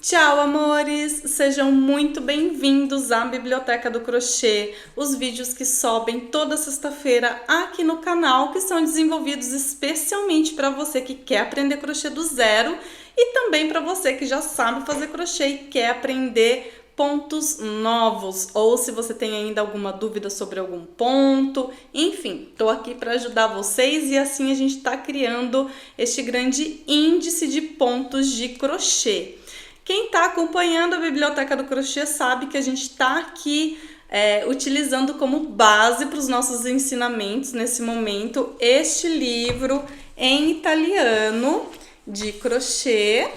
Tchau, amores! Sejam muito bem-vindos à Biblioteca do Crochê, os vídeos que sobem toda sexta-feira aqui no canal, que são desenvolvidos especialmente para você que quer aprender crochê do zero e também para você que já sabe fazer crochê e quer aprender pontos novos, ou se você tem ainda alguma dúvida sobre algum ponto, enfim, tô aqui para ajudar vocês e assim a gente está criando este grande índice de pontos de crochê. Quem está acompanhando a Biblioteca do Crochê sabe que a gente está aqui utilizando como base para os nossos ensinamentos nesse momento este livro em italiano de crochê.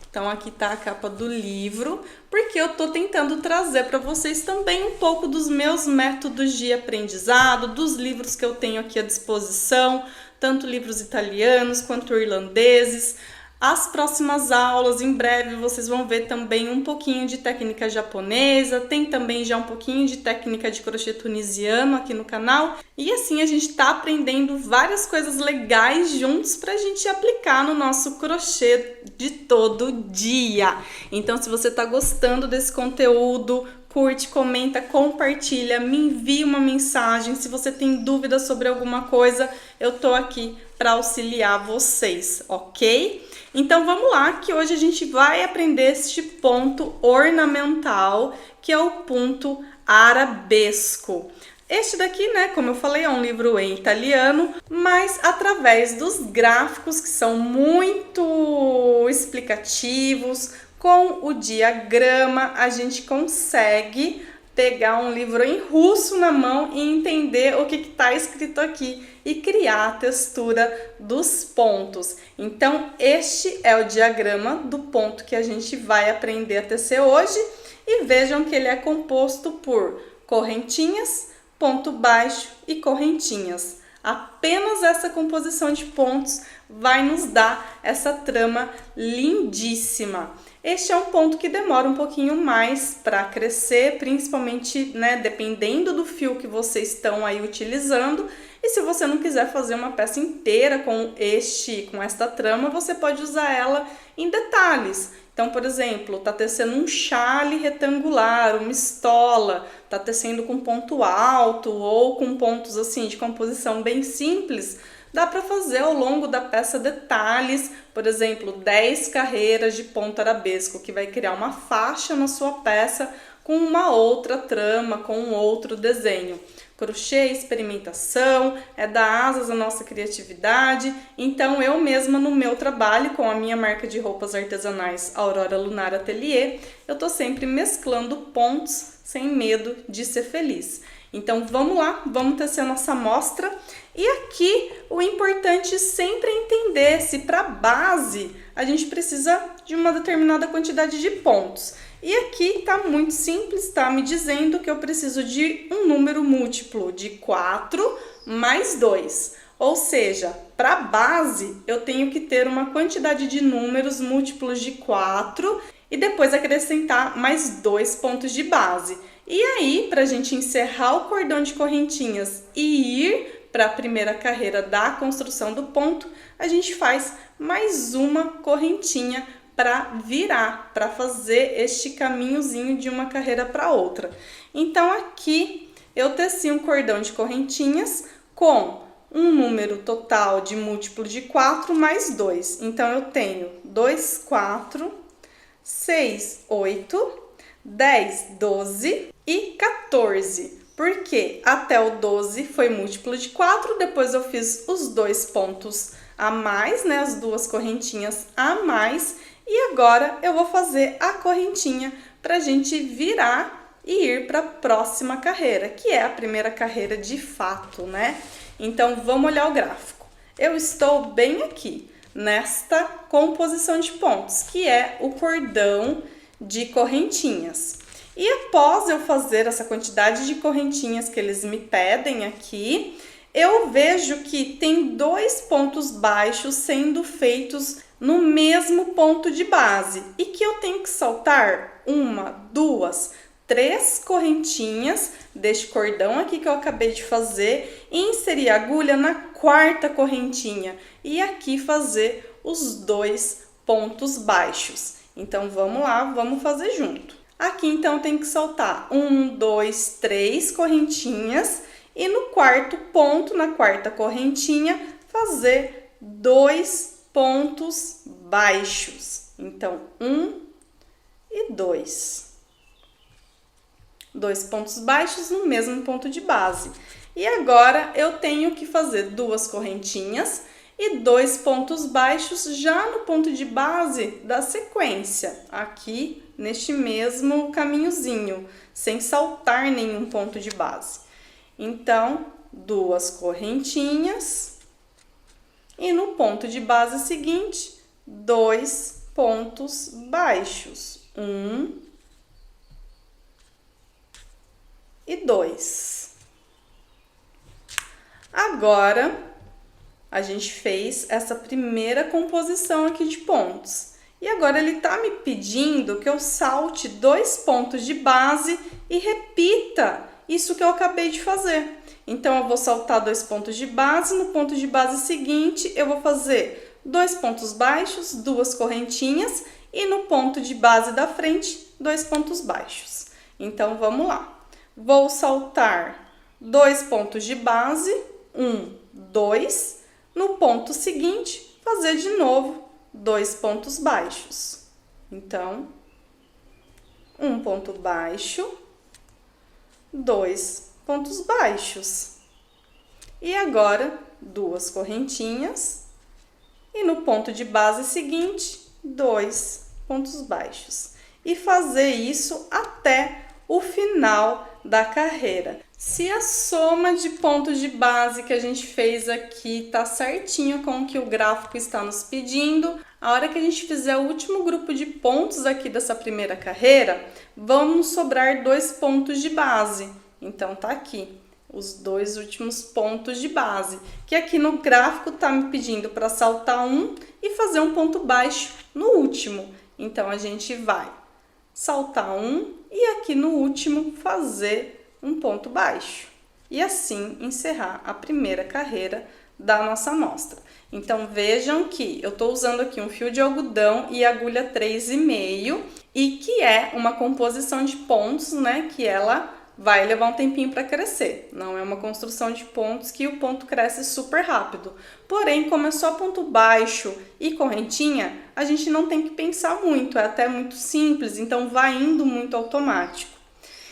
Então aqui está a capa do livro, porque eu estou tentando trazer para vocês também um pouco dos meus métodos de aprendizado, dos livros que eu tenho aqui à disposição, tanto livros italianos quanto irlandeses. As próximas aulas, em breve, vocês vão ver também um pouquinho de técnica japonesa, tem também já um pouquinho de técnica de crochê tunisiano aqui no canal. E assim a gente está aprendendo várias coisas legais juntos para a gente aplicar no nosso crochê de todo dia. Então, se você está gostando desse conteúdo, curte, comenta, compartilha, me envie uma mensagem. Se você tem dúvidas sobre alguma coisa, eu tô aqui para auxiliar vocês, ok? Então vamos lá, que hoje a gente vai aprender este ponto ornamental, que é o ponto arabesco. Este daqui, né, como eu falei, é um livro em italiano, mas através dos gráficos que são muito explicativos, com o diagrama, a gente consegue pegar um livro em russo na mão e entender o que está escrito aqui e criar a textura dos pontos. Então, este é o diagrama do ponto que a gente vai aprender a tecer hoje e vejam que ele é composto por correntinhas, ponto baixo e correntinhas. Apenas essa composição de pontos vai nos dar essa trama lindíssima. Este é um ponto que demora um pouquinho mais para crescer, principalmente, né, dependendo do fio que vocês estão aí utilizando. E se você não quiser fazer uma peça inteira com esta trama, você pode usar ela em detalhes. Então, por exemplo, tá tecendo um chale retangular, uma estola, tá tecendo com ponto alto ou com pontos assim de composição bem simples. Dá para fazer ao longo da peça detalhes, por exemplo, 10 carreiras de ponto arabesco, que vai criar uma faixa na sua peça com uma outra trama, com um outro desenho. Crochê, experimentação, dar asas à nossa criatividade. Então, eu mesma no meu trabalho com a minha marca de roupas artesanais Aurora Lunar Atelier, eu tô sempre mesclando pontos sem medo de ser feliz. Então, vamos lá, vamos tecer a nossa amostra. E aqui, o importante sempre é entender se para base a gente precisa de uma determinada quantidade de pontos. E aqui tá muito simples, tá me dizendo que eu preciso de um número múltiplo de 4 mais 2. Ou seja, para base eu tenho que ter uma quantidade de números múltiplos de 4 e depois acrescentar mais 2 pontos de base. E aí, para a gente encerrar o cordão de correntinhas e ir para a primeira carreira da construção do ponto, a gente faz mais uma correntinha para virar, para fazer este caminhozinho de uma carreira para outra. Então, aqui eu teci um cordão de correntinhas com um número total de múltiplo de 4 mais 2. Então, eu tenho 2, 4, 6, 8, 10, 12 e 14. Porque até o 12 foi múltiplo de 4, depois eu fiz os 2 pontos a mais, né, as duas correntinhas a mais, e agora eu vou fazer a correntinha para a gente virar e ir para a próxima carreira, que é a primeira carreira de fato, né? Então, vamos olhar o gráfico. Eu estou bem aqui, nesta composição de pontos, que é o cordão de correntinhas. E após eu fazer essa quantidade de correntinhas que eles me pedem aqui, eu vejo que tem 2 pontos baixos sendo feitos no mesmo ponto de base e que eu tenho que saltar 1, 2, 3 correntinhas deste cordão aqui que eu acabei de fazer e inserir a agulha na 4ª correntinha e aqui fazer os 2 pontos baixos. Então, vamos lá, vamos fazer junto. Aqui, então, tem que saltar 1, 2, 3 correntinhas e no quarto ponto, na quarta correntinha, fazer 2 pontos baixos. Então, 1 e 2. 2 pontos baixos no mesmo ponto de base. E agora, eu tenho que fazer 2 correntinhas e 2 pontos baixos já no ponto de base da sequência, aqui neste mesmo caminhozinho, sem saltar nenhum ponto de base. Então, 2 correntinhas e no ponto de base seguinte, 2 pontos baixos, 1 e 2. Agora, a gente fez essa primeira composição aqui de pontos. E agora ele tá me pedindo que eu salte 2 pontos de base e repita isso que eu acabei de fazer. Então, eu vou saltar 2 pontos de base, no ponto de base seguinte, eu vou fazer 2 pontos baixos, 2 correntinhas e no ponto de base da frente, 2 pontos baixos. Então, vamos lá. Vou saltar 2 pontos de base, 1, 2. No ponto seguinte, fazer de novo 2 pontos baixos. Então, 1 ponto baixo, 2 pontos baixos. E agora, 2 correntinhas e no ponto de base seguinte, 2 pontos baixos. E fazer isso até o final da carreira. Se a soma de pontos de base que a gente fez aqui tá certinho com o que o gráfico está nos pedindo, a hora que a gente fizer o último grupo de pontos aqui dessa primeira carreira, vamos sobrar 2 pontos de base. Então, tá aqui os 2 últimos pontos de base, que aqui no gráfico tá me pedindo para saltar 1 e fazer um ponto baixo no último. Então, a gente vai saltar 1 e aqui no último fazer um ponto baixo. E assim encerrar a primeira carreira da nossa amostra. Então, vejam que eu estou usando aqui um fio de algodão e agulha 3,5 e que é uma composição de pontos, né, que ela vai levar um tempinho para crescer. Não é uma construção de pontos que o ponto cresce super rápido. Porém, como é só ponto baixo e correntinha, a gente não tem que pensar muito, é até muito simples, então vai indo muito automático.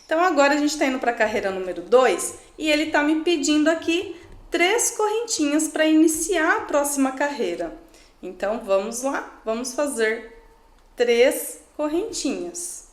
Então, agora a gente está indo para a carreira número 2 e ele está me pedindo aqui 3 correntinhas para iniciar a próxima carreira. Então, vamos lá, vamos fazer 3 correntinhas.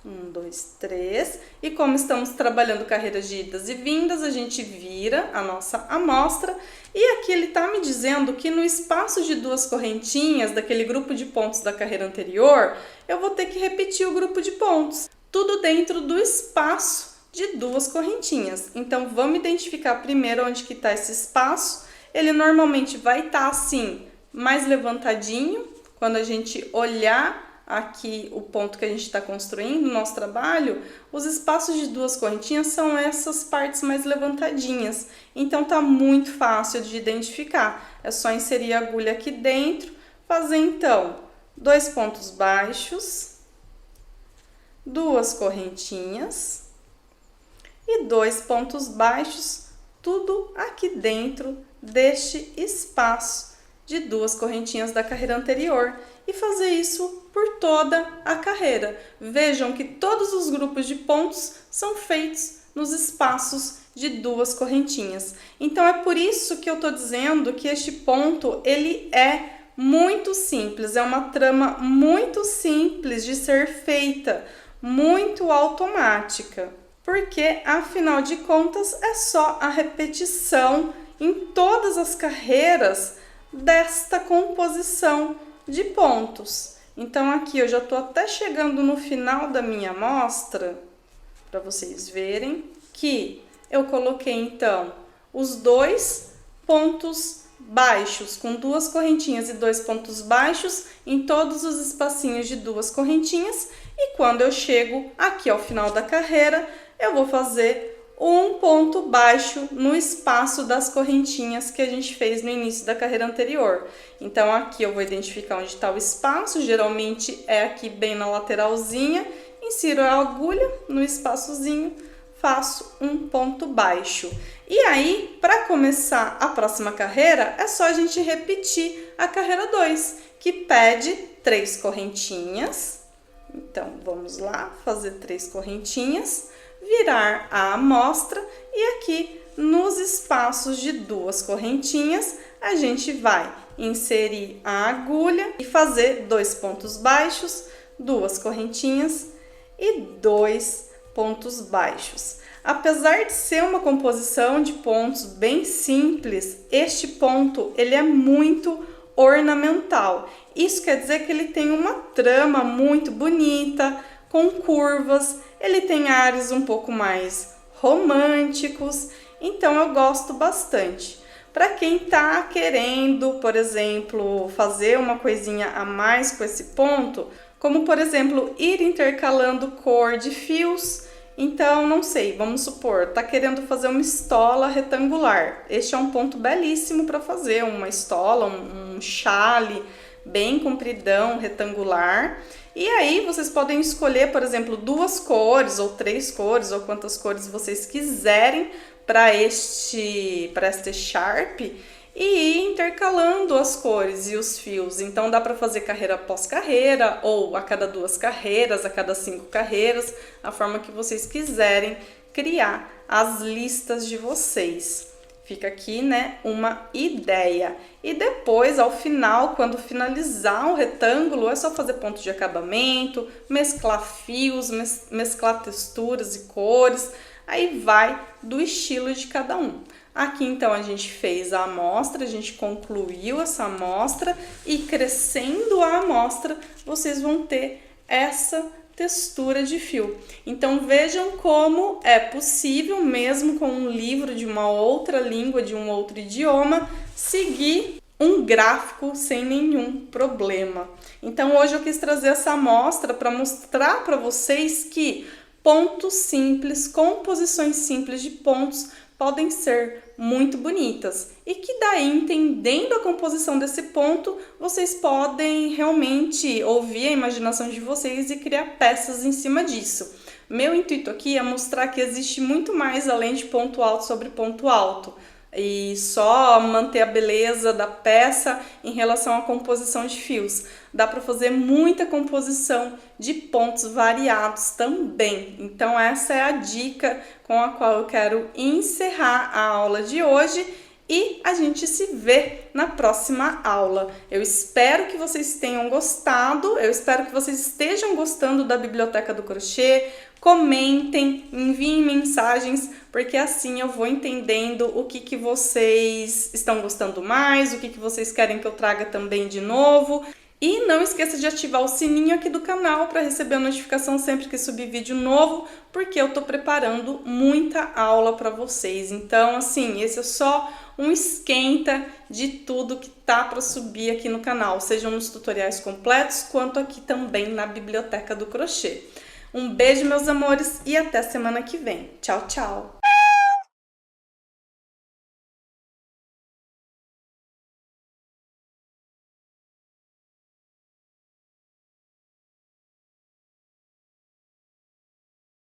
1, 2, 3. E como estamos trabalhando carreiras de idas e vindas, a gente vira a nossa amostra. E aqui ele está me dizendo que no espaço de 2 correntinhas, daquele grupo de pontos da carreira anterior, eu vou ter que repetir o grupo de pontos. Tudo dentro do espaço de 2 correntinhas. Então, vamos identificar primeiro onde que está esse espaço. Ele normalmente vai estar assim, mais levantadinho. Quando a gente olhar aqui o ponto que a gente está construindo, o nosso trabalho, os espaços de 2 correntinhas são essas partes mais levantadinhas. Então, tá muito fácil de identificar. É só inserir a agulha aqui dentro, fazer então 2 pontos baixos, 2 correntinhas e 2 pontos baixos, tudo aqui dentro deste espaço de 2 correntinhas da carreira anterior. E fazer isso por toda a carreira. Vejam que todos os grupos de pontos são feitos nos espaços de 2 correntinhas. Então, é por isso que eu estou dizendo que este ponto, ele é muito simples, é uma trama muito simples de ser feita, muito automática, porque, afinal de contas, é só a repetição em todas as carreiras desta composição de pontos. Então, aqui eu já estou até chegando no final da minha amostra, para vocês verem que eu coloquei, então, os 2 pontos baixos com 2 correntinhas e 2 pontos baixos em todos os espacinhos de 2 correntinhas. E quando eu chego aqui ao final da carreira, eu vou fazer um ponto baixo no espaço das correntinhas que a gente fez no início da carreira anterior. Então, aqui eu vou identificar onde está o espaço, geralmente é aqui bem na lateralzinha, insiro a agulha no espaçozinho, faço um ponto baixo. E aí, para começar a próxima carreira, é só a gente repetir a carreira 2, que pede 3 correntinhas. Então, vamos lá, fazer 3 correntinhas, virar a amostra e aqui nos espaços de 2 correntinhas, a gente vai inserir a agulha e fazer 2 pontos baixos, 2 correntinhas e 2 pontos baixos. Apesar de ser uma composição de pontos bem simples, este ponto ele é muito ornamental. Isso quer dizer que ele tem uma trama muito bonita, com curvas, ele tem ares um pouco mais românticos, então eu gosto bastante. Para quem tá querendo, por exemplo, fazer uma coisinha a mais com esse ponto, como por exemplo, ir intercalando cor de fios, então não sei, vamos supor, tá querendo fazer uma estola retangular. Este é um ponto belíssimo para fazer uma estola, um chale bem compridão, retangular. E aí vocês podem escolher, por exemplo, 2 cores ou 3 cores ou quantas cores vocês quiserem para este Sharp e ir intercalando as cores e os fios. Então dá para fazer carreira após carreira ou a cada 2 carreiras, a cada 5 carreiras, a forma que vocês quiserem criar as listas de vocês. Fica aqui, né, uma ideia. E depois, ao final, quando finalizar o retângulo, é só fazer ponto de acabamento, mesclar fios, mesclar texturas e cores. Aí vai do estilo de cada um. Aqui, então, a gente fez a amostra, a gente concluiu essa amostra e crescendo a amostra, vocês vão ter essa textura de fio. Então vejam como é possível, mesmo com um livro de uma outra língua, de um outro idioma, seguir um gráfico sem nenhum problema. Então hoje eu quis trazer essa amostra para mostrar para vocês que pontos simples, composições simples de pontos podem ser muito bonitas e que daí, entendendo a composição desse ponto, vocês podem realmente ouvir a imaginação de vocês e criar peças em cima disso. Meu intuito aqui é mostrar que existe muito mais além de ponto alto sobre ponto alto e só manter a beleza da peça em relação à composição de fios. Dá para fazer muita composição de pontos variados também. Então essa é a dica com a qual eu quero encerrar a aula de hoje e a gente se vê na próxima aula. Eu espero que vocês tenham gostado, eu espero que vocês estejam gostando da Biblioteca do Crochê. Comentem, enviem mensagens, porque assim eu vou entendendo o que vocês estão gostando mais, o que vocês querem que eu traga também de novo. E não esqueça de ativar o sininho aqui do canal para receber a notificação sempre que subir vídeo novo, porque eu tô preparando muita aula para vocês. Então, assim, esse é só um esquenta de tudo que tá para subir aqui no canal, sejam nos tutoriais completos, quanto aqui também na Biblioteca do Crochê. Um beijo, meus amores, e até semana que vem. Tchau, tchau!